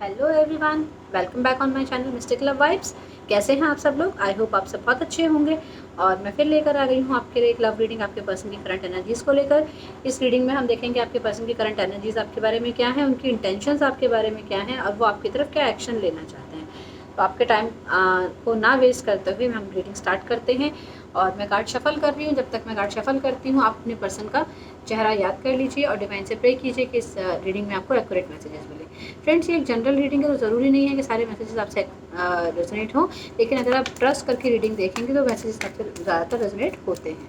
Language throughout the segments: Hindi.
Hello everyone, welcome back on my channel mistake love vibes. कैसे हैं आप सब लोग? आई होप आप सब बहुत अच्छे होंगे। और मैं फिर लेकर आ गई हूँ आपके लिए एक लव रीडिंग आपके पर्सन की करंट एनर्जीज़ को लेकर। इस रीडिंग में हम देखेंगे आपके पर्सन की करंट एनर्जीज़ आपके बारे में क्या है, उनकी इंटेंशंस आपके बारे में क्या हैं और वो आपकी तरफ क्या एक्शन लेना चाहते हैं। तो आपके टाइम को ना वेस्ट करते हुए हम रीडिंग स्टार्ट करते हैं। और मैं कार्ड शफल कर रही हूँ। जब तक मैं कार्ड शफल करती हूँ आप अपने पर्सन का चेहरा याद कर लीजिए और डिवाइन से प्रे कीजिए कि इस रीडिंग में आपको एक्यूरेट मैसेजेस मिले। फ्रेंड्स, ये एक जनरल रीडिंग है तो ज़रूरी नहीं है कि सारे मैसेजेस आपसे रेजोनेट हों, लेकिन अगर आप ट्रस्ट करके रीडिंग देखेंगे तो मैसेजेस आपसे ज़्यादातर रेजोनेट होते हैं,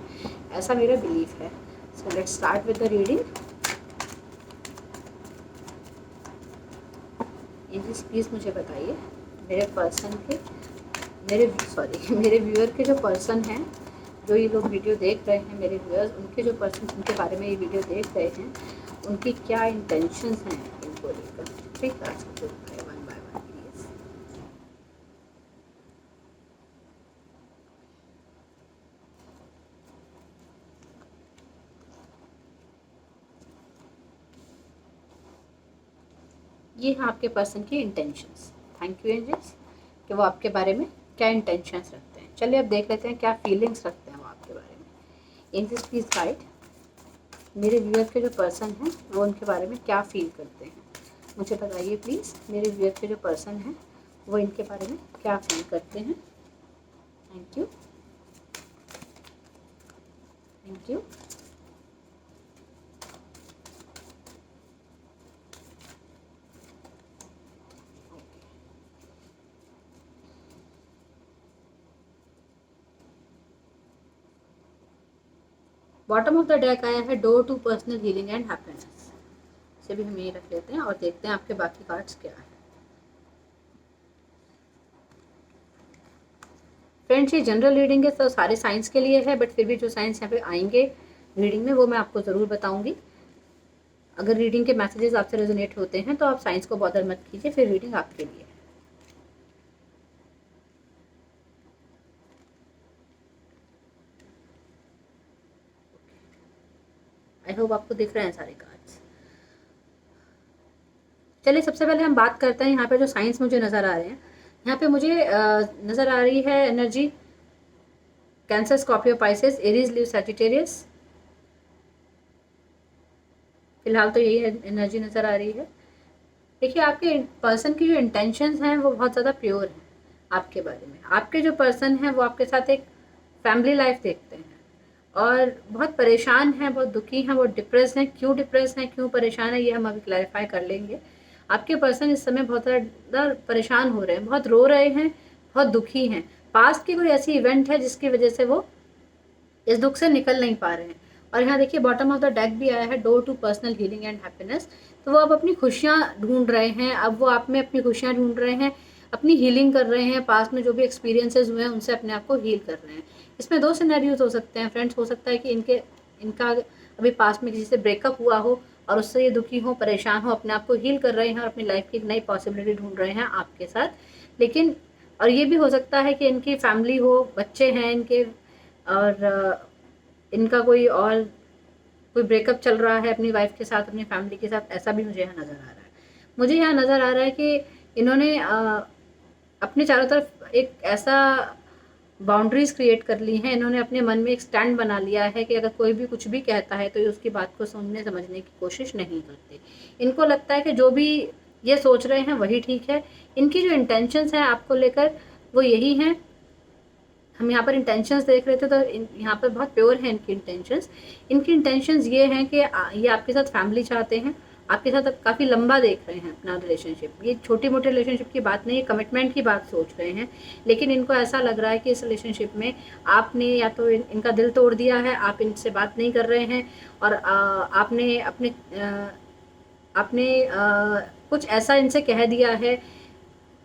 ऐसा मेरा बिलीफ है। So let's start with the reading. Angels please मुझे बताइए मेरे पर्सन के मेरे व्यूअर के जो पर्सन हैं, जो ये लोग वीडियो देख रहे हैं, मेरे व्यूअर्स, उनके जो पर्सन उनके बारे में ये वीडियो देख रहे हैं, उनकी क्या इंटेंशंस हैं इनको लेकर। ठीक है, वन बाय वन प्लीज। ये हैं आपके पर्सन की इंटेंशंस। थैंक यू एंजल्स कि वो आपके बारे में क्या इंटेंशंस रखते हैं। चलिए अब देख लेते हैं क्या फीलिंग्स रखते हैं वो आपके बारे में। एंजल्स प्लीज गाइड मेरे व्यूअर के जो पर्सन हैं वो उनके बारे में क्या फील करते हैं, मुझे बताइए प्लीज़। मेरे व्यूअर के जो पर्सन हैं वो इनके बारे में क्या फील करते हैं। Thank you, thank you. Bottom of the deck आया है door to personal healing and happiness. इसे भी हम ये रख लेते हैं और देखते हैं आपके बाकी कार्ड्स क्या है। फ्रेंड्स, ये जनरल रीडिंग है तो सारे साइंस के लिए है, बट फिर भी जो साइंस यहाँ पे आएंगे रीडिंग में वो मैं आपको ज़रूर बताऊंगी। अगर रीडिंग के मैसेजेस आपसे रेजोनेट होते हैं तो आप साइंस को बॉदर मत कीजिए, फिर रीडिंग आपके लिए है। आई होप आपको दिख रहे हैं सारे कार्ड्स। चलिए सबसे पहले हम बात करते हैं यहाँ पे जो साइंस मुझे नज़र आ रहे हैं। यहाँ पे मुझे नज़र आ रही है energy cancer, Scorpio, Pisces, Aries, leave, Sagittarius. फिलहाल तो यही एनर्जी नज़र आ रही है। देखिए, आपके पर्सन की जो इंटेंशंस हैं वो बहुत ज़्यादा प्योर हैं आपके बारे में। आपके जो पर्सन हैं वो आपके साथ एक फैमिली लाइफ देखते हैं और बहुत परेशान हैं, बहुत दुखी हैं, बहुत डिप्रेस हैं। क्यों डिप्रेस हैं, क्यों परेशान हैं, ये हम अभी क्लैरिफाई कर लेंगे। आपके पर्सन इस समय बहुत ज़्यादा परेशान हो रहे हैं, बहुत रो रहे हैं, बहुत दुखी हैं। पास्ट की कोई ऐसी इवेंट है जिसकी वजह से वो इस दुख से निकल नहीं पा रहे हैं। और यहाँ देखिए बॉटम ऑफ द डेक भी आया है door to personal healing and happiness. तो वो अब अपनी खुशियाँ ढूंढ रहे हैं, अब वो आप में अपनी खुशियाँ ढूंढ रहे हैं, अपनी हीलिंग कर रहे हैं। पास्ट में जो भी एक्सपीरियंसेस हुए हैं उनसे अपने आप को हील कर रहे हैं। इसमें दो सिनेरियोज हो सकते हैं फ्रेंड्स। हो सकता है कि इनका अभी पास्ट में किसी से ब्रेकअप हुआ हो और उससे ये दुखी हो, परेशान हो, अपने आप को हील कर रहे हैं और अपनी लाइफ की एक नई पॉसिबिलिटी ढूंढ रहे हैं आपके साथ। लेकिन और ये भी हो सकता है कि इनकी फैमिली हो, बच्चे हैं इनके, और इनका कोई ब्रेकअप चल रहा है अपनी वाइफ के साथ, अपनी फैमिली के साथ। ऐसा भी मुझे यहाँ नज़र आ रहा है। मुझे यहाँ नज़र आ रहा है कि इन्होंने अपने चारों तरफ एक ऐसा बाउंड्रीज क्रिएट कर ली हैं। इन्होंने अपने मन में एक स्टैंड बना लिया है कि अगर कोई भी कुछ भी कहता है तो ये उसकी बात को सुनने समझने की कोशिश नहीं करते। इनको लगता है कि जो भी ये सोच रहे हैं वही ठीक है। इनकी जो इंटेंशंस हैं आपको लेकर वो यही हैं। हम यहाँ पर इंटेंशंस देख रहे थे तो यहाँ पर बहुत प्योर है इनकी इंटेंशंस। इनकी इंटेंशंस ये हैं कि ये आपके साथ फैमिली चाहते हैं, आपके साथ अब काफ़ी लंबा देख रहे हैं अपना रिलेशनशिप। ये छोटी मोटी रिलेशनशिप की बात नहीं है, कमिटमेंट की बात सोच रहे हैं। लेकिन इनको ऐसा लग रहा है कि इस रिलेशनशिप में आपने या तो इनका दिल तोड़ दिया है, आप इनसे बात नहीं कर रहे हैं, और आपने कुछ ऐसा इनसे कह दिया है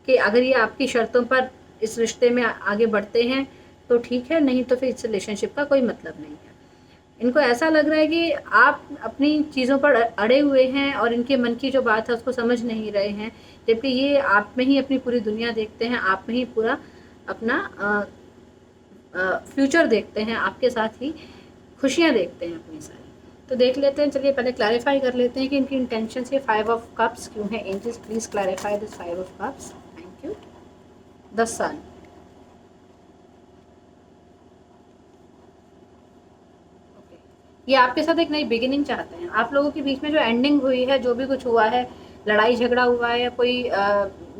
कि अगर ये आपकी शर्तों पर इस रिश्ते में आगे बढ़ते हैं तो ठीक है, नहीं तो फिर इस रिलेशनशिप का कोई मतलब नहीं है। इनको ऐसा लग रहा है कि आप अपनी चीज़ों पर अड़े हुए हैं और इनके मन की जो बात है उसको समझ नहीं रहे हैं, जबकि ये आप में ही अपनी पूरी दुनिया देखते हैं, आप में ही पूरा अपना फ्यूचर देखते हैं, आपके साथ ही खुशियाँ देखते हैं अपनी सारी। तो देख लेते हैं, चलिए पहले क्लैरिफाई कर लेते हैं कि इनकी इंटेंशन ये 5 ऑफ कप्स क्यों है। Angels please clarify this 5 of cups. Thank you. The sun. ये आपके साथ एक नई बिगिनिंग चाहते हैं। आप लोगों के बीच में जो एंडिंग हुई है, जो भी कुछ हुआ है, लड़ाई झगड़ा हुआ है या कोई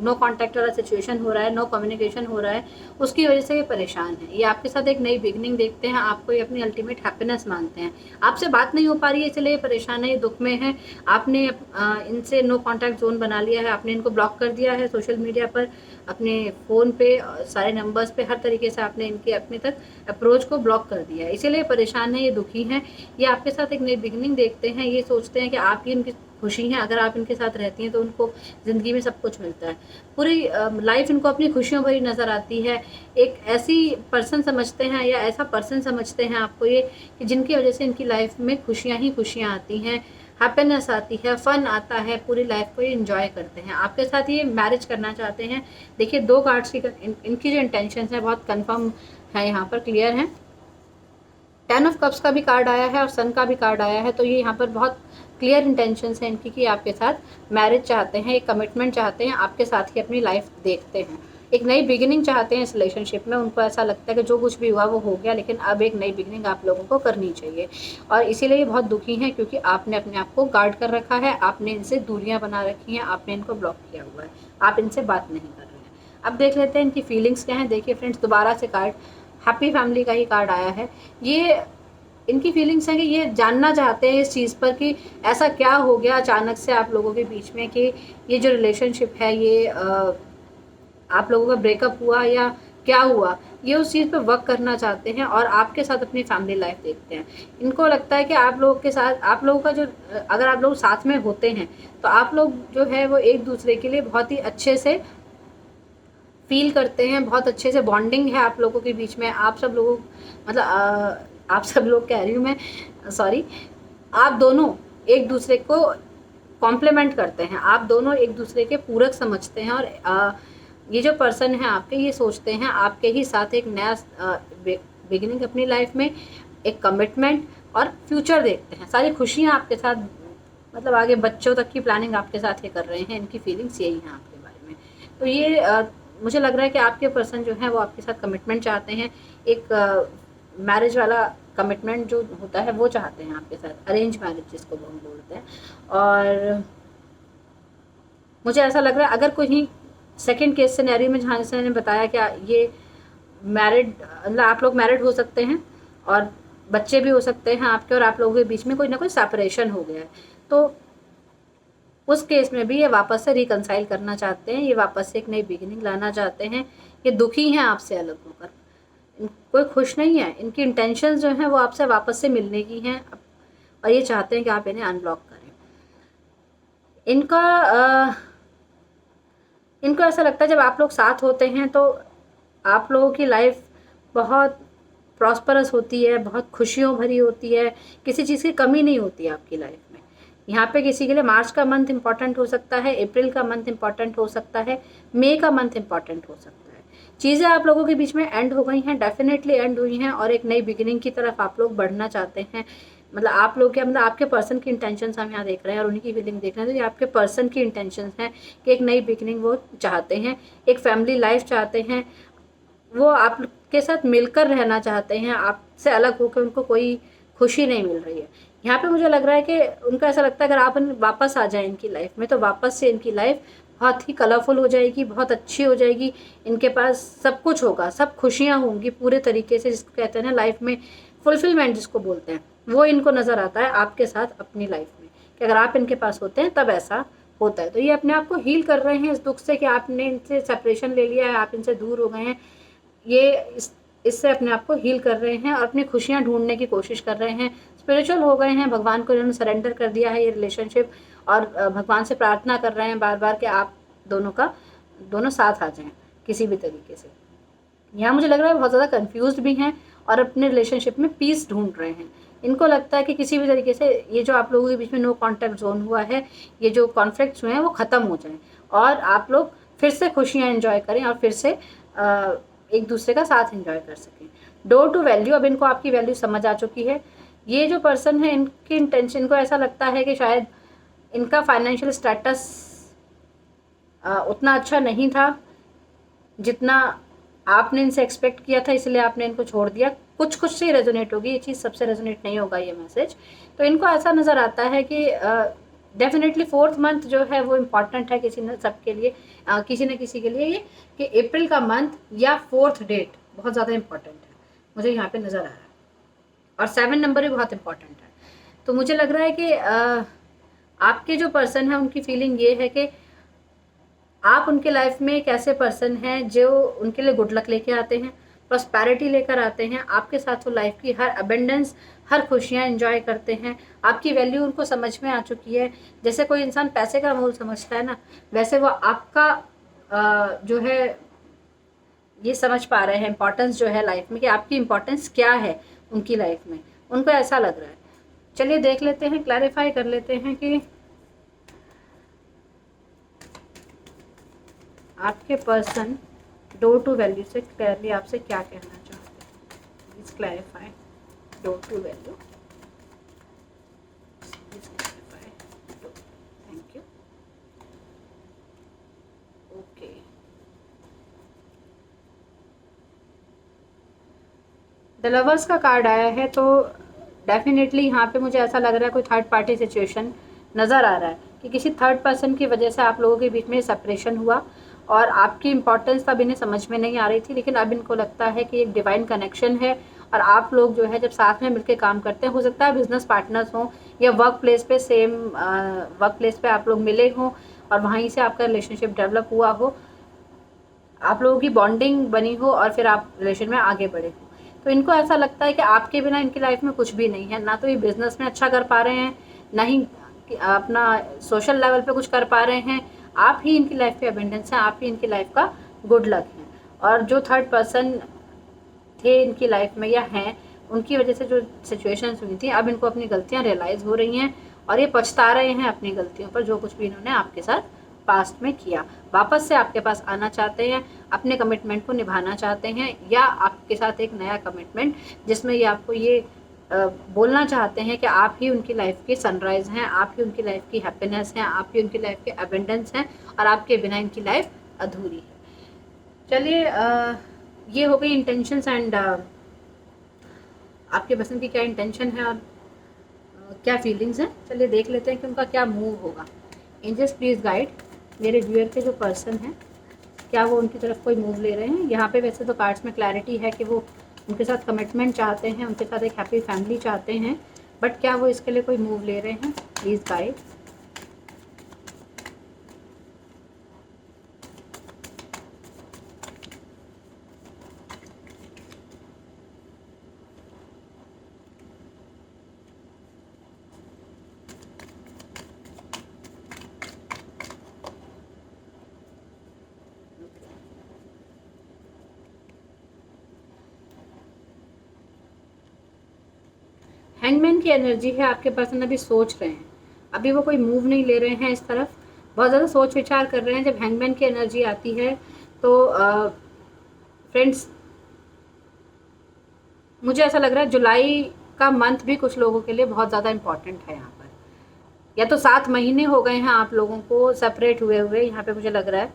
नो कॉन्टैक्ट वाला सिचुएशन हो रहा है, नो कम्युनिकेशन हो रहा है, उसकी वजह से ये परेशान है। ये आपके साथ एक नई बिगिनिंग देखते हैं, आपको ये अपनी अल्टीमेट हैप्पीनेस मानते हैं। आपसे बात नहीं हो पा रही है इसलिए ये परेशान है, ये दुख में है। आपने इनसे नो कॉन्टैक्ट जोन बना लिया है, आपने इनको ब्लॉक कर दिया है सोशल मीडिया पर, अपने फ़ोन पे, सारे नंबर्स पे, हर तरीके से आपने इनके अपने तक अप्रोच को ब्लॉक कर दिया है। इसीलिए परेशान है, ये दुखी हैं। ये आपके साथ एक नई बिगिनिंग देखते हैं। ये सोचते हैं कि आप ही इनकी खुशी हैं। अगर आप इनके साथ रहती हैं तो उनको ज़िंदगी में सब कुछ मिलता है। पूरी लाइफ इनको अपनी खुशियों भरी नज़र आती है। एक ऐसी पर्सन समझते हैं या ऐसा पर्सन समझते हैं आपको ये, कि जिनकी वजह से इनकी लाइफ में खुशियाँ ही खुशियाँ आती हैं, हैप्पीनेस आती है, फ़न आता है, पूरी लाइफ को ये इंजॉय करते हैं। आपके साथ ये मैरिज करना चाहते हैं। देखिए 2 कार्ड्स की इनकी जो इंटेंशंस है बहुत कंफर्म है, यहाँ पर क्लियर है। 10 ऑफ कप्स का भी कार्ड आया है और सन का भी कार्ड आया है। तो ये यहाँ पर बहुत क्लियर इंटेंशंस हैं इनकी कि आपके साथ मैरिज चाहते हैं, एक कमिटमेंट चाहते हैं, आपके साथ ही अपनी लाइफ देखते हैं, एक नई बिगिनिंग चाहते हैं इस रिलेशनशिप में। उनको ऐसा लगता है कि जो कुछ भी हुआ वो हो गया, लेकिन अब एक नई बिगिनिंग आप लोगों को करनी चाहिए। और इसीलिए ये बहुत दुखी हैं क्योंकि आपने अपने आप को गार्ड कर रखा है, आपने इनसे दूरियाँ बना रखी हैं, आपने इनको ब्लॉक किया हुआ है, आप इनसे बात नहीं कर रहे हैं। अब देख लेते हैं इनकी फीलिंग्स क्या हैं। देखिए फ्रेंड्स, दोबारा से कार्ड हैप्पी फैमिली का ही कार्ड आया है। ये इनकी फीलिंग्स है कि ये जानना चाहते हैं इस चीज़ पर कि ऐसा क्या हो गया अचानक से आप लोगों के बीच में कि ये जो रिलेशनशिप है ये आप लोगों का ब्रेकअप हुआ या क्या हुआ। ये उस चीज़ पे वर्क करना चाहते हैं और आपके साथ अपनी फैमिली लाइफ देखते हैं। इनको लगता है कि आप लोगों के साथ, आप लोगों का जो, अगर आप लोग साथ में होते हैं तो आप लोग जो है वो एक दूसरे के लिए बहुत ही अच्छे से फील करते हैं, बहुत अच्छे से बॉन्डिंग है आप लोगों के बीच में। आप सब लोगों, मतलब आप सब लोग कह रही हूँ मैं, सॉरी, आप दोनों एक दूसरे को कॉम्प्लीमेंट करते हैं, आप दोनों एक दूसरे के पूरक समझते हैं। और ये जो पर्सन है आपके, ये सोचते हैं आपके ही साथ एक नया बिगिनिंग अपनी लाइफ में, एक कमिटमेंट और फ्यूचर देखते हैं। सारी खुशियाँ आपके साथ, मतलब आगे बच्चों तक की प्लानिंग आपके साथ ये कर रहे हैं। इनकी फीलिंग्स यही हैं आपके बारे में। तो ये मुझे लग रहा है कि आपके पर्सन जो है वो आपके साथ कमिटमेंट चाहते हैं, एक मैरिज वाला कमिटमेंट जो होता है वो चाहते हैं आपके साथ, अरेंज मैरिज जिसको हम बोलते हैं। और मुझे ऐसा लग रहा है अगर कोई सेकंड केस सिनेरियो में, जहाँ जैसे मैंने बताया कि ये मैरिड, मतलब आप लोग मैरिड हो सकते हैं और बच्चे भी हो सकते हैं आपके और आप लोगों के बीच में कोई ना कोई सेपरेशन हो गया है, तो उस केस में भी ये वापस से रिकंसाइल करना चाहते हैं, ये वापस से एक नई बिगिनिंग लाना चाहते हैं। ये दुखी हैं आपसे अलग होकर, कोई खुश नहीं है। इनकी इंटेंशंस जो हैं वो आपसे वापस से मिलने की हैं और ये चाहते हैं कि आप इन्हें अनब्लॉक करें। इनको ऐसा लगता है जब आप लोग साथ होते हैं तो आप लोगों की लाइफ बहुत प्रॉस्परस होती है, बहुत खुशियों भरी होती है, किसी चीज़ की कमी नहीं होती है आपकी लाइफ में। यहाँ पे किसी के लिए मार्च का मंथ इम्पॉर्टेंट हो सकता है, अप्रैल का मंथ इम्पॉर्टेंट हो सकता है, मई का मंथ इम्पॉर्टेंट हो सकता है। चीज़ें आप लोगों के बीच में एंड हो गई हैं, डेफिनेटली एंड हुई हैं और एक नई बिगिनिंग की तरफ आप लोग बढ़ना चाहते हैं। मतलब आप लोग क्या, मतलब आपके पर्सन की इंटेंशंस हम यहाँ देख रहे हैं और उन्हीं की फीलिंग देख रहे हैं। तो ये आपके पर्सन की इंटेंशंस हैं कि एक नई बिगिनिंग वो चाहते हैं, एक फैमिली लाइफ चाहते हैं, वो आपके साथ मिलकर रहना चाहते हैं, आपसे अलग होकर उनको कोई खुशी नहीं मिल रही है। यहाँ पे मुझे लग रहा है कि उनको ऐसा लगता है अगर आप वापस आ जाएं इनकी लाइफ में तो वापस से इनकी लाइफ बहुत ही कलरफुल हो जाएगी, बहुत अच्छी हो जाएगी। इनके पास सब कुछ होगा, सब खुशियाँ होंगी पूरे तरीके से, जिसको कहते हैं ना लाइफ में फुलफिलमेंट जिसको बोलते हैं, वो इनको नज़र आता है आपके साथ अपनी लाइफ में, कि अगर आप इनके पास होते हैं तब ऐसा होता है। तो ये अपने आप को हील कर रहे हैं इस दुख से कि आपने इनसे सेपरेशन ले लिया है, आप इनसे दूर हो गए हैं। ये इससे अपने आप को हील कर रहे हैं और अपनी खुशियाँ ढूंढने की कोशिश कर रहे हैं, स्पिरिचुअल हो गए हैं, भगवान को इन्होंने सरेंडर कर दिया है ये रिलेशनशिप, और भगवान से प्रार्थना कर रहे हैं बार बार कि आप दोनों साथ आ जाएं किसी भी तरीके से। यहाँ मुझे लग रहा है बहुत ज़्यादा कंफ्यूज्ड भी हैं और अपने रिलेशनशिप में पीस ढूंढ रहे हैं। इनको लगता है कि किसी भी तरीके से ये जो आप लोगों के बीच में नो कॉन्टैक्ट जोन हुआ है, ये जो कॉन्फ्लिक्ट्स हुए हैं वो ख़त्म हो जाएं और आप लोग फिर से खुशियाँ एंजॉय करें और फिर से एक दूसरे का साथ एंजॉय कर सकें। डोर टू वैल्यू, अब इनको आपकी वैल्यू समझ आ चुकी है ये जो पर्सन है इनकी इंटेंशन को ऐसा लगता है कि शायद इनका फाइनेंशियल स्टेटस उतना अच्छा नहीं था जितना आपने इनसे एक्सपेक्ट किया था, इसलिए आपने इनको छोड़ दिया। कुछ कुछ से रेजोनेट होगी ये चीज़, सबसे रेजोनेट नहीं होगा ये मैसेज। तो इनको ऐसा नज़र आता है कि डेफिनेटली 4th मंथ जो है वो इम्पॉर्टेंट है किसी न सबके लिए, किसी न किसी के लिए ये, कि अप्रैल का मंथ या 4th डेट बहुत ज़्यादा इम्पॉर्टेंट है, मुझे यहाँ पे नज़र आ रहा है। और 7 नंबर भी बहुत इम्पॉर्टेंट है। तो मुझे लग रहा है कि आपके जो पर्सन है उनकी फीलिंग ये है कि आप उनके लाइफ में एक ऐसे पर्सन हैं जो उनके लिए गुड लक लेके आते हैं, प्रॉस्पेरिटी लेकर आते हैं। आपके साथ वो लाइफ की हर अबेंडेंस, हर खुशियाँ एंजॉय करते हैं। आपकी वैल्यू उनको समझ में आ चुकी है। जैसे कोई इंसान पैसे का मोल समझता है ना, वैसे वो आपका जो है ये समझ पा रहे हैं इम्पोर्टेंस जो है लाइफ में, कि आपकी इम्पोर्टेंस क्या है उनकी लाइफ में, उनको ऐसा लग रहा है। चलिए देख लेते हैं, क्लैरिफाई कर लेते हैं कि आपके पर्सन डोर टू वैल्यू से क्लियरली आपसे क्या कहना चाहते हैं। Please clarify door to value, please clarify door. Thank you. Okay, the lovers का कार्ड आया है, तो डेफिनेटली यहाँ पे मुझे ऐसा लग रहा है कोई थर्ड पार्टी सिचुएशन नज़र आ रहा है कि किसी थर्ड पर्सन की वजह से आप लोगों के बीच में सेपरेशन हुआ और आपकी इंपॉर्टेंस तब इन्हें समझ में नहीं आ रही थी, लेकिन अब इनको लगता है कि एक डिवाइन कनेक्शन है। और आप लोग जो है जब साथ में मिलकर काम करते हैं, हो सकता है बिजनेस पार्टनर्स हों या वर्क प्लेस पे, सेम वर्क प्लेस पे आप लोग मिले हों और वहीं से आपका रिलेशनशिप डेवलप हुआ हो, आप लोगों की बॉन्डिंग बनी हो और फिर आप रिलेशन में आगे बढ़े हो। तो इनको ऐसा लगता है कि आपके बिना इनकी लाइफ में कुछ भी नहीं है। ना तो ये बिजनेस में अच्छा कर पा रहे हैं, ना ही अपना सोशल लेवल पे कुछ कर पा रहे हैं। आप ही इनकी लाइफ के अबेंडेंस हैं, आप ही इनकी लाइफ का गुड लक है। और जो थर्ड पर्सन थे इनकी लाइफ में या हैं, उनकी वजह से जो सिचुएशंस हुई थी, अब इनको अपनी गलतियां रियलाइज़ हो रही हैं और ये पछता रहे हैं अपनी गलतियों पर, जो कुछ भी इन्होंने आपके साथ पास्ट में किया। वापस से आपके पास आना चाहते हैं, अपने कमिटमेंट को निभाना चाहते हैं, या आपके साथ एक नया कमिटमेंट जिसमें ये आपको ये बोलना चाहते हैं कि आप ही उनकी लाइफ की सनराइज़ हैं, आप ही उनकी लाइफ की हैप्पीनेस हैं, आप ही उनकी लाइफ के अबेंडेंस हैं और आपके बिना इनकी लाइफ अधूरी है। चलिए ये हो गई इंटेंशंस एंड आपके पर्सन की क्या इंटेंशन है और क्या फीलिंग्स हैं। चलिए देख लेते हैं कि उनका क्या मूव होगा। एंजल्स प्लीज़ गाइड मेरे व्यूअर के जो पर्सन हैं, क्या वो उनकी तरफ कोई मूव ले रहे हैं। यहाँ पे वैसे तो कार्ड्स में क्लैरिटी है कि वो उनके साथ कमिटमेंट चाहते हैं, उनके साथ एक हैप्पी फैमिली चाहते हैं, बट क्या वो इसके लिए कोई मूव ले रहे हैं। Please guide. हैंगमैन की एनर्जी है, आपके पर्सन अभी सोच रहे हैं, अभी वो कोई मूव नहीं ले रहे हैं इस तरफ, बहुत ज़्यादा सोच विचार कर रहे हैं। जब हैंगमैन की एनर्जी आती है तो फ्रेंड्स मुझे ऐसा लग रहा है जुलाई का मंथ भी कुछ लोगों के लिए बहुत ज़्यादा इम्पॉर्टेंट है। यहाँ पर या तो 7 महीने हो गए हैं आप लोगों को सेपरेट हुए हुए, यहाँ पे मुझे लग रहा है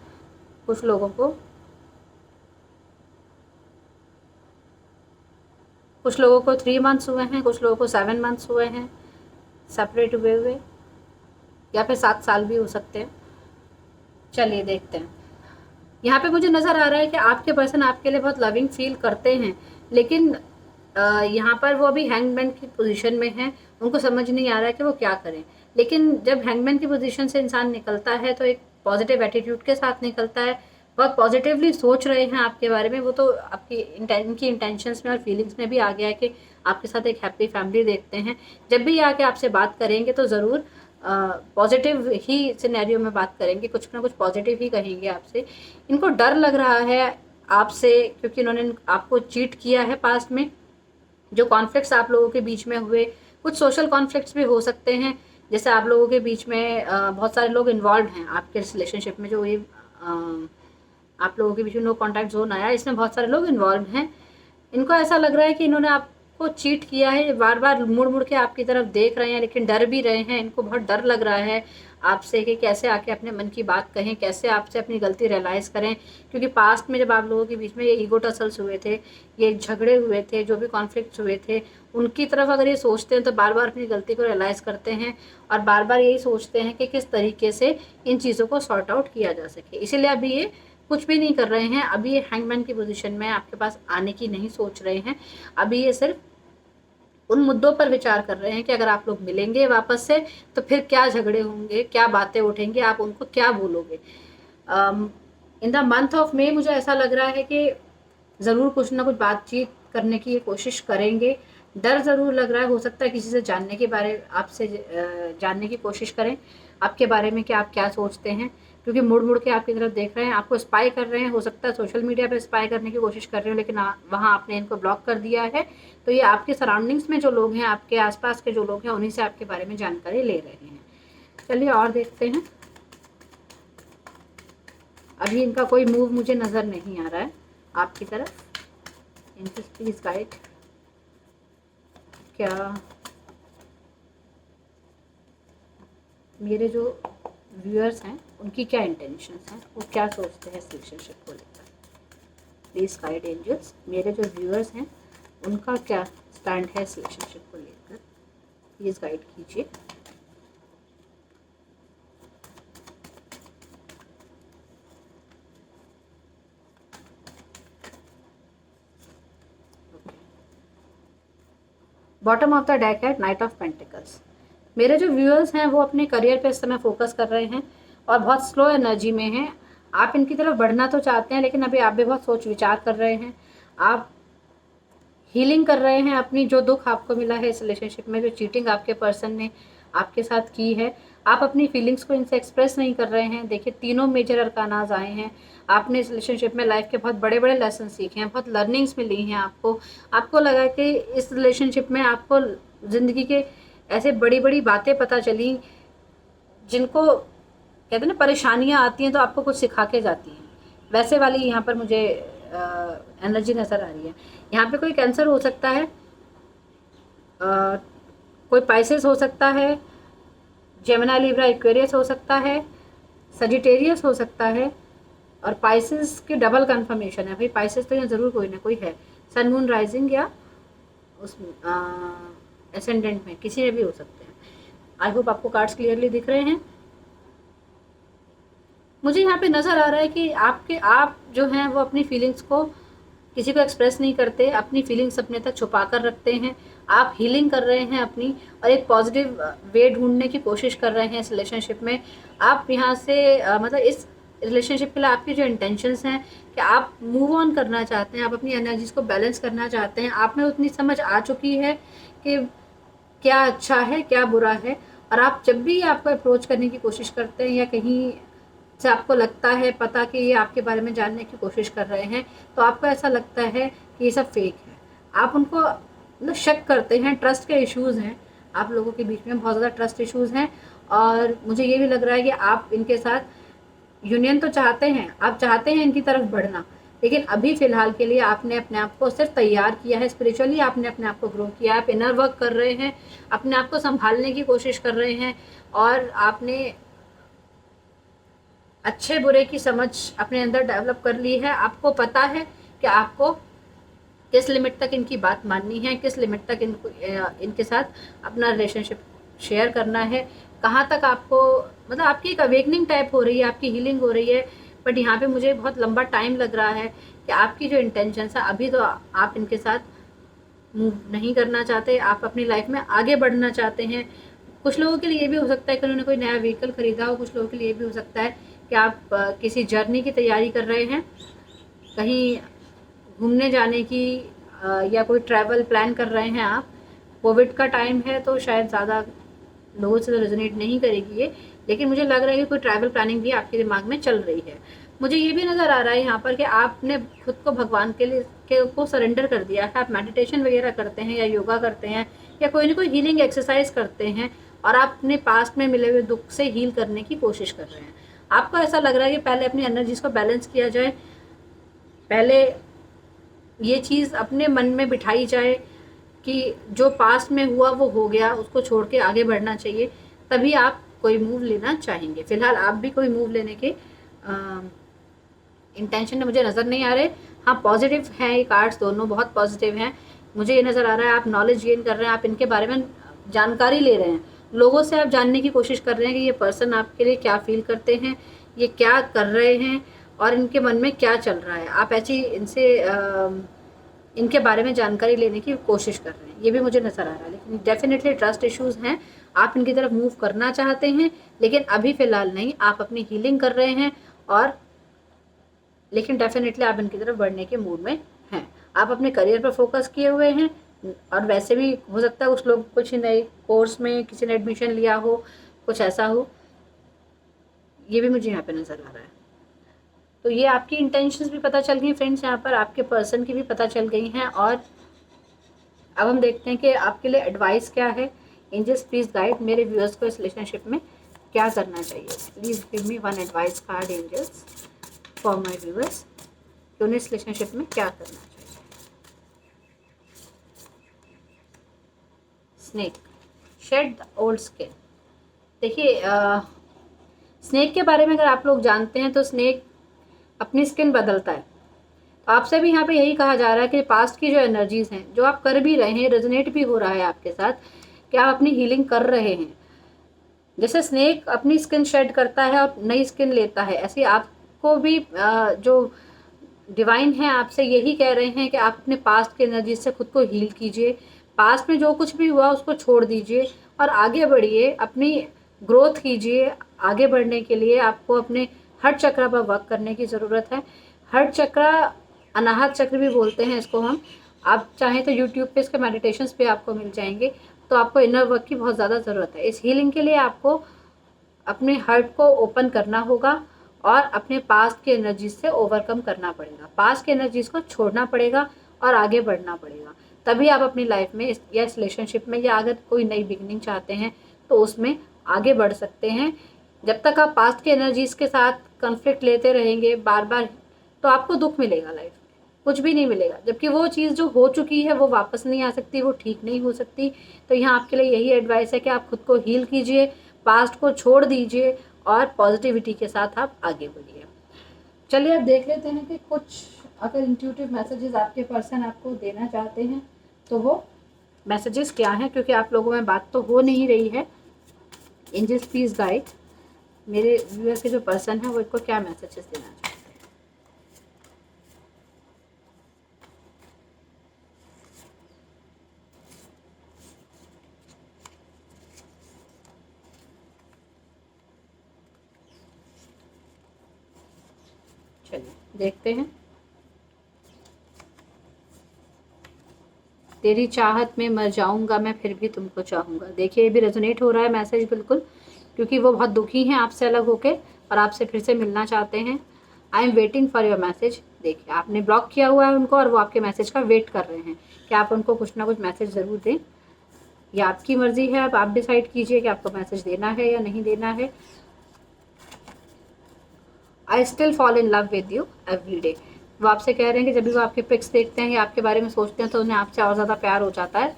कुछ लोगों को 3 मंथ्स हुए हैं, कुछ लोगों को 7 मंथ्स हुए हैं सेपरेट हुए हुए, या फिर 7 साल भी हो सकते हैं। चलिए देखते हैं। यहाँ पे मुझे नज़र आ रहा है कि आपके पर्सन आपके लिए बहुत लविंग फील करते हैं, लेकिन यहाँ पर वो अभी हैंगमैन की पोजीशन में हैं, उनको समझ नहीं आ रहा है कि वो क्या करें। लेकिन जब हैंगमैन की पोजीशन से इंसान निकलता है तो एक पॉजिटिव एटीट्यूड के साथ निकलता है, बहुत पॉजिटिवली सोच रहे हैं आपके बारे में। वो तो आपकी इनकी इंटेंशंस में और फीलिंग्स में भी आ गया है कि आपके साथ एक हैप्पी फैमिली देखते हैं। जब भी आके आपसे बात करेंगे तो ज़रूर पॉजिटिव ही सिनेरियो में बात करेंगे, कुछ ना कुछ पॉजिटिव ही कहेंगे आपसे। इनको डर लग रहा है आपसे, क्योंकि इन्होंने आपको चीट किया है पास्ट में। जो कॉन्फ्लिक्ट्स आप लोगों के बीच में हुए, कुछ सोशल कॉन्फ्लिक्ट्स भी हो सकते हैं, जैसे आप लोगों के बीच में बहुत सारे लोग इन्वॉल्व हैं आपके रिलेशनशिप में। जो ये आप लोगों के बीच में नो कॉन्टैक्ट जोन आया, इसमें बहुत सारे लोग इन्वॉल्व हैं। इनको ऐसा लग रहा है कि इन्होंने आपको चीट किया है, बार बार मुड़ मुड़ के आपकी तरफ देख रहे हैं, लेकिन डर भी रहे हैं, इनको बहुत डर लग रहा है आपसे कि कैसे आके अपने मन की बात कहें, कैसे आपसे अपनी गलती रियलाइज़ करें। क्योंकि पास्ट में जब आप लोगों के बीच में ये ईगो टसल्स हुए थे, ये झगड़े हुए थे, जो भी कॉन्फ्लिक्ट्स हुए थे, उनकी तरफ अगर ये सोचते हैं तो बार बार अपनी गलती को रियलाइज़ करते हैं और बार बार यही सोचते हैं कि किस तरीके से इन चीज़ों को सॉर्ट आउट किया जा सके। इसीलिए अभी ये कुछ भी नहीं कर रहे हैं। अभी ये हैंगमैन की पोजीशन में आपके पास आने की नहीं सोच रहे हैं। अभी ये सिर्फ उन मुद्दों पर विचार कर रहे हैं कि अगर आप लोग मिलेंगे वापस से तो फिर क्या झगड़े होंगे, क्या बातें उठेंगी, आप उनको क्या बोलोगे। In the month of May मुझे ऐसा लग रहा है कि ज़रूर कुछ ना कुछ बातचीत करने की ये कोशिश करेंगे। डर ज़रूर लग रहा है, हो सकता है किसी से जानने के बारे आपसे जानने की कोशिश करें आपके बारे में कि आप क्या सोचते हैं, क्योंकि मुड़ मुड़ के आपकी तरफ देख रहे हैं, आपको स्पाई कर रहे हैं। हो सकता है सोशल मीडिया पर स्पाई करने की कोशिश कर रहे हो, लेकिन वहाँ आपने इनको ब्लॉक कर दिया है। तो ये आपके सराउंडिंग्स में जो लोग हैं, आपके आसपास के जो लोग हैं, उन्हीं से आपके बारे में जानकारी ले रहे हैं। चलिए और देखते हैं। अभी इनका कोई मूव मुझे नज़र नहीं आ रहा है आपकी तरफ। इनसे प्लीज़ गाइड, क्या मेरे जो व्यूअर्स हैं उनकी क्या इंटेंशंस हैं, वो क्या सोचते हैं इस रिलेशनशिप को लेकर। प्लीज़ गाइड एंजल्स, मेरे जो व्यूअर्स हैं उनका क्या स्टैंड है इस रिलेशनशिप को लेकर, प्लीज़ गाइड कीजिए। बॉटम ऑफ द डेक है नाइट ऑफ पेंटिकल्स। मेरे जो व्यूअर्स हैं वो अपने करियर पे इस समय फोकस कर रहे हैं और बहुत स्लो एनर्जी में हैं। आप इनकी तरफ बढ़ना तो चाहते हैं, लेकिन अभी आप भी बहुत सोच विचार कर रहे हैं। आप हीलिंग कर रहे हैं अपनी, जो दुख आपको मिला है इस रिलेशनशिप में, जो चीटिंग आपके पर्सन ने आपके साथ की है। आप अपनी फीलिंग्स को इनसे एक्सप्रेस नहीं कर रहे हैं। देखिए, तीनों मेजर अरकानाज आए हैं। आपने इस रिलेशनशिप में लाइफ के बहुत बड़े बड़े लेसन सीखे हैं, बहुत लर्निंग्स मिली हैं आपको लगा कि इस रिलेशनशिप में आपको ज़िंदगी के ऐसे बड़ी बड़ी बातें पता चली, जिनको कहते हैं ना परेशानियां आती हैं तो आपको कुछ सिखा के जाती हैं, वैसे वाली यहाँ पर मुझे एनर्जी नज़र आ रही है। यहाँ पे कोई कैंसर हो सकता है, कोई पाइसेस हो सकता है, जेमिनी लिब्रा एक्वेरियस हो सकता है, सजिटेरियस हो सकता है, और पाइसेस की डबल कंफर्मेशन है। भाई पाइसेस तो यहाँ ज़रूर कोई ना कोई है, सन मून राइजिंग या उस एसेंडेंट में किसी में भी हो सकते हैं। आई होप आपको कार्ड्स क्लियरली दिख रहे हैं। मुझे यहाँ पे नज़र आ रहा है कि आप जो हैं वो अपनी फीलिंग्स को किसी को एक्सप्रेस नहीं करते, अपनी फीलिंग्स अपने तक छुपा कर रखते हैं। आप हीलिंग कर रहे हैं अपनी, और एक पॉजिटिव वे ढूंढने की कोशिश कर रहे हैं इस रिलेशनशिप में। आप यहाँ से मतलब इस रिलेशनशिप के लिए आपकी जो इंटेंशंस हैं कि आप मूव ऑन करना चाहते हैं, आप अपनी एनर्जीज को बैलेंस करना चाहते हैं। आप में उतनी समझ आ चुकी है कि क्या अच्छा है क्या बुरा है, और आप जब भी आपको अप्रोच करने की कोशिश करते हैं या कहीं से आपको लगता है पता कि ये आपके बारे में जानने की कोशिश कर रहे हैं, तो आपको ऐसा लगता है कि ये सब फेक है। आप उनको मतलब शक करते हैं, ट्रस्ट के इश्यूज़ हैं आप लोगों के बीच में, बहुत ज़्यादा ट्रस्ट इश्यूज़ हैं। और मुझे ये भी लग रहा है कि आप इनके साथ यूनियन तो चाहते हैं, आप चाहते हैं इनकी तरफ बढ़ना, लेकिन अभी फ़िलहाल के लिए आपने अपने आप को सिर्फ तैयार किया है, स्पिरिचुअली आपने अपने आप को ग्रो किया है, आप इनर वर्क कर रहे हैं, अपने आप को संभालने की कोशिश कर रहे हैं, और आपने अच्छे बुरे की समझ अपने अंदर डेवलप कर ली है। आपको पता है कि आपको किस लिमिट तक इनकी बात माननी है, किस लिमिट तक इनके साथ अपना रिलेशनशिप शेयर करना है, कहाँ तक आपको मतलब आपकी एक अवेकनिंग टाइप हो रही है, आपकी हीलिंग हो रही है। बट यहाँ पे मुझे बहुत लंबा टाइम लग रहा है कि आपकी जो इंटेंशन है, अभी तो आप इनके साथ मूव नहीं करना चाहते, आप अपनी लाइफ में आगे बढ़ना चाहते हैं। कुछ लोगों के लिए ये भी हो सकता है कि उन्होंने कोई नया व्हीकल खरीदा हो, कुछ लोगों के लिए भी हो सकता है कि आप किसी जर्नी की तैयारी कर रहे हैं, कहीं घूमने जाने की, या कोई ट्रैवल प्लान कर रहे हैं आप। कोविड का टाइम है तो शायद ज़्यादा लोगों से तो रेजोनेट नहीं करेगी ये, लेकिन मुझे लग रहा है कि कोई ट्रैवल प्लानिंग भी आपके दिमाग में चल रही है। मुझे ये भी नज़र आ रहा है यहाँ पर कि आपने खुद को भगवान को सरेंडर कर दिया है। आप मेडिटेशन वगैरह करते हैं या योगा करते हैं या कोई ना कोई हीलिंग एक्सरसाइज करते हैं, और आप अपने पास्ट में मिले हुए दुख से हील करने की कोशिश कर रहे हैं। आपको ऐसा लग रहा है कि पहले अपनी एनर्जीज को बैलेंस किया जाए, पहले ये चीज़ अपने मन में बिठाई जाए कि जो पास्ट में हुआ वो हो गया, उसको छोड़ के आगे बढ़ना चाहिए, तभी आप कोई मूव लेना चाहेंगे। फिलहाल आप भी कोई मूव लेने के इंटेंशन में मुझे नज़र नहीं आ रहे। हाँ, पॉजिटिव हैं ये कार्ड्स, दोनों बहुत पॉजिटिव हैं। मुझे ये नज़र आ रहा है आप नॉलेज गेन कर रहे हैं, आप इनके बारे में जानकारी ले रहे हैं, लोगों से आप जानने की कोशिश कर रहे हैं कि ये पर्सन आपके लिए क्या फील करते हैं, ये क्या कर रहे हैं और इनके मन में क्या चल रहा है। आप ऐसी इनसे इनके बारे में जानकारी लेने की कोशिश कर रहे हैं, ये भी मुझे नज़र आ रहा है। लेकिन डेफिनेटली ट्रस्ट इश्यूज़ हैं, आप इनकी तरफ मूव करना चाहते हैं, लेकिन अभी फ़िलहाल नहीं। आप अपनी हीलिंग कर रहे हैं और लेकिन डेफिनेटली आप इनकी तरफ बढ़ने के मूड में हैं। आप अपने करियर पर फोकस किए हुए हैं और वैसे भी हो सकता है कुछ लोग कुछ नए कोर्स में किसी ने एडमिशन लिया हो, कुछ ऐसा हो, ये भी मुझे यहाँ पे नज़र आ रहा है। तो ये आपकी इंटेंशंस भी पता चल गई फ्रेंड्स, यहाँ पर आपके पर्सन की भी पता चल गई हैं। और अब हम देखते हैं कि आपके लिए एडवाइस क्या है। एंजल्स प्लीज गाइड मेरे व्यूअर्स को इस रिलेशनशिप में क्या करना चाहिए। Please give me one advice card angels for my viewers कि उन्हें इस रिलेशनशिप में क्या करना चाहिए। Snake, shed the old skin. देखिए, स्नेक के बारे में अगर आप लोग जानते हैं तो स्नेक अपनी स्किन बदलता है। तो आपसे भी यहाँ पे यही कहा जा रहा है कि पास्ट की जो एनर्जीज हैं, जो आप कर भी रहे हैं, रेजोनेट भी हो रहा है आपके साथ, कि आप अपनी हीलिंग कर रहे हैं। जैसे स्नेक अपनी स्किन शेड करता है और नई स्किन लेता है, ऐसे आपको भी जो डिवाइन है आपसे यही कह रहे हैं कि आप अपने पास्ट की एनर्जी से खुद को हील कीजिए। पास्ट में जो कुछ भी हुआ उसको छोड़ दीजिए और आगे बढ़िए, अपनी ग्रोथ कीजिए। आगे बढ़ने के लिए आपको अपने हर्ट चक्र पर वर्क करने की ज़रूरत है। हर्ट चक्र, अनाहत चक्र भी बोलते हैं इसको हम। आप चाहें तो यूट्यूब पे इसके मेडिटेशंस पे आपको मिल जाएंगे। तो आपको इनर वर्क की बहुत ज़्यादा ज़रूरत है। इस हीलिंग के लिए आपको अपने हर्ट को ओपन करना होगा और अपने पास्ट की एनर्जीज से ओवरकम करना पड़ेगा। पास्ट की एनर्जीज को छोड़ना पड़ेगा और आगे बढ़ना पड़ेगा, तभी आप अपनी लाइफ में या इस रिलेशनशिप में या अगर कोई नई बिगनिंग चाहते हैं तो उसमें आगे बढ़ सकते हैं। जब तक आप पास्ट की एनर्जीज के साथ कॉन्फ्लिक्ट लेते रहेंगे बार बार, तो आपको दुख मिलेगा, लाइफ में कुछ भी नहीं मिलेगा। जबकि वो चीज़ जो हो चुकी है वो वापस नहीं आ सकती, वो ठीक नहीं हो सकती। तो यहाँ आपके लिए यही एडवाइस है कि आप खुद को हील कीजिए, पास्ट को छोड़ दीजिए और पॉजिटिविटी के साथ आप आगे बढ़िए। चलिए अब देख लेते हैं कि कुछ अगर इंट्यूटिव मैसेजेस आपके पर्सन आपको देना चाहते हैं तो वो मैसेजेस क्या हैं, क्योंकि आप लोगों में बात तो हो नहीं रही है। एंजल्स प्लीज गाइड मेरे व्यूअर के जो पर्सन है वो इनको क्या मैसेजेस देना चाहते हैं। चलिए देखते हैं। तेरी चाहत में मर जाऊंगा मैं फिर भी तुमको चाहूंगा। देखिए, ये भी रेजोनेट हो रहा है मैसेज बिल्कुल, क्योंकि वो बहुत दुखी हैं आपसे अलग होके और आपसे फिर से मिलना चाहते हैं। I am waiting for your message. देखिए, आपने ब्लॉक किया हुआ है उनको और वो आपके मैसेज का वेट कर रहे हैं कि आप उनको कुछ ना कुछ मैसेज ज़रूर दें। ये आपकी मर्जी है, अब आप डिसाइड कीजिए कि आपको मैसेज देना है या नहीं देना है। I still fall in love with you every day. वो आपसे कह रहे हैं कि जब भी वो आपके पिक्स देखते हैं या आपके बारे में सोचते हैं तो उन्हें आपसे और ज़्यादा प्यार हो जाता है।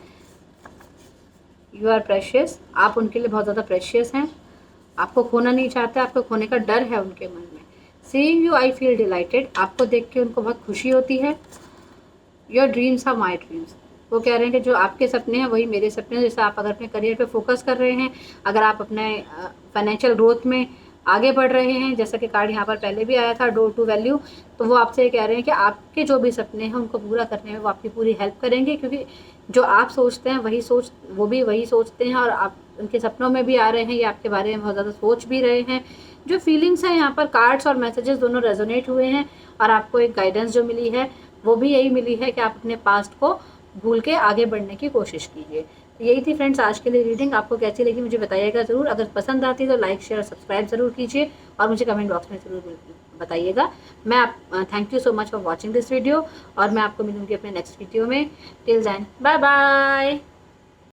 यू आर प्रेशियस, आप उनके लिए बहुत ज़्यादा प्रेशियस हैं। आपको खोना नहीं चाहते, आपको खोने का डर है उनके मन में। Seeing you I feel delighted, आपको देख के उनको बहुत खुशी होती है। Your dreams are my dreams, वो कह रहे हैं कि जो आपके सपने हैं वही मेरे सपने हैं। जैसे आप अगर अपने करियर पे फोकस कर रहे हैं, अगर आप अपने फाइनेंशियल ग्रोथ में आगे बढ़ रहे हैं, जैसा कि कार्ड यहाँ पर पहले भी आया था डोर टू वैल्यू, तो वो आपसे ये कह रहे हैं कि आपके जो भी सपने हैं उनको पूरा करने में वो आपकी पूरी हेल्प करेंगे। क्योंकि जो आप सोचते हैं वो भी वही सोचते हैं और आप उनके सपनों में भी आ रहे हैं, ये आपके बारे में बहुत ज़्यादा सोच भी रहे हैं। जो फीलिंग्स हैं यहाँ पर कार्ड्स और मैसेजेस दोनों रेजोनेट हुए हैं और आपको एक गाइडेंस जो मिली है वो भी यही मिली है कि आप अपने पास्ट को भूल के आगे बढ़ने की कोशिश कीजिए। यही थी फ्रेंड्स आज के लिए रीडिंग। आपको कैसी लगी मुझे बताइएगा ज़रूर। अगर पसंद आती तो लाइक शेयर सब्सक्राइब ज़रूर कीजिए और मुझे कमेंट बॉक्स में ज़रूर बताइएगा। मैं आप thank you so much for watching this video और मैं आपको मिलूंगी अपने नेक्स्ट वीडियो में। Till then bye bye.